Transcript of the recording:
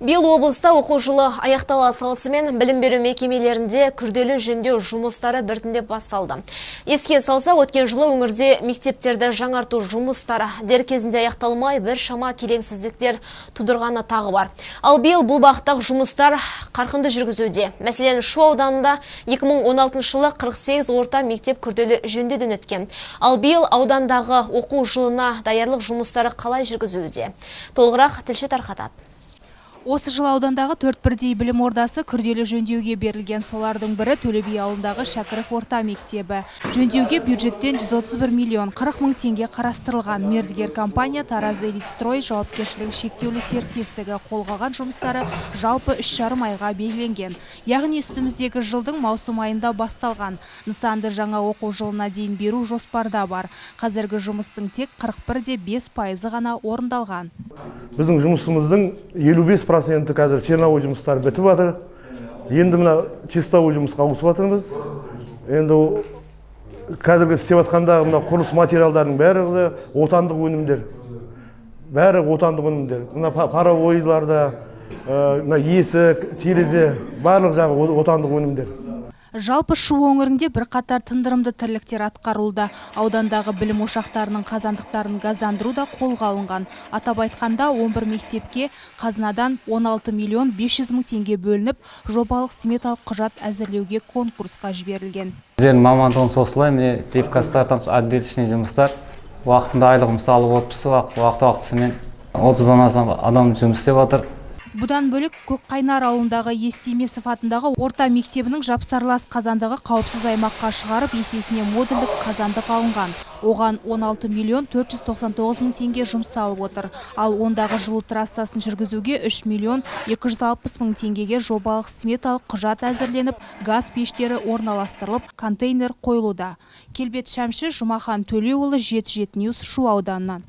Биыл облыста оқу жылы аяқтала салысымен білім беру мекемелерінде күрделі жөндеу жұмыстары біртіндеп басталды. Еске салса, өткен жылы өңірде мектептерді жаңарту жұмыстары дер кезінде аяқталмай бір шама келеңсіздіктер тудырғаны тағы бар. Ал биыл бұл бағыттағы жұмыстар қарқынды жүргізуде. Мәселен, Шу ауданында 2016 жылы 48 орта мектеп күрделі жөндеуден өткен. Ал биыл аудандағы оқу жылына даярлық жұмыстары қалай жүргізуде? Толығырақ тілші тарқатады. Осы жыл аудандағы 4 бірдей білім ордасы күрделі жөндеуге берілген. Солардың бірі Төле би ауылындағы Шәкіров орта мектебі. Жөндеуге бюджеттен 131 миллион 40 мың теңге қарастырылған. Мердігер компания Тараз Элитстрой жауапкершілігі шектеулі серіктестігі қолға алған жұмыстары жалпы 3,5 айға белгіленген. Яғни үстіміздегі жылдың маусым айында басталған. Нысанды жаңа оқу жылына дейін беру жоспарда бар. Қазіргі жұмыстың тек 41,5% ғана орындалған. Біздің жұмысымыздың 55% қазір черновой жұмыстар бітіп жатыр. Енді мына чистовой жұмысқа ауысып жатырмыз. Енді қазіргі істеп жатқандағы мына құрылыс материалдарының бәрі отандық өнімдер. Бәрі отандық өнімдер. Мына паровойларда, мына есік, терезе, барлық жағы отандық өнімдер. Жалпы Шу өңірінде бірқатар тындырымды тірліктер атқарылды. Аудандағы білім ошақтарының қазандықтарын газдандыру да қолға алынған. Атап айтқанда 11 мектепке қазынадан 16 миллион 500 мың теңге бөлініп, жобалық сметалық құжат әзірлеуге конкурсқа жіберілген. Біздің мамандығымыз осылай, міне типкастардан отбеточный жұмыстар. Уақытында айлығымызды алып отырмыз, уақыт-уақытысымен 30-дан астам адам жұмыс істеп жатыр. Бұдан бөлек Көкқайнар ауылындағы Естемесов атындағы орта мектебінің жапсарлас қазандығы қауіпсіз аймаққа шығарып, есесіне модульдік қазандық алынған. Оған 16 миллион 499 мың теңге жұмсалып отыр. Ал ондағы жылу трассасын жүргізуге 3 миллион 260 мың теңгеге жобалық сметалық құжат әзірленіп, газ пештері орналастырылып, контейнер қойылуда. Келбет Шәмші, Жұмахан Төлеуұлы, Жеті Ньюс, Шу ауданынан.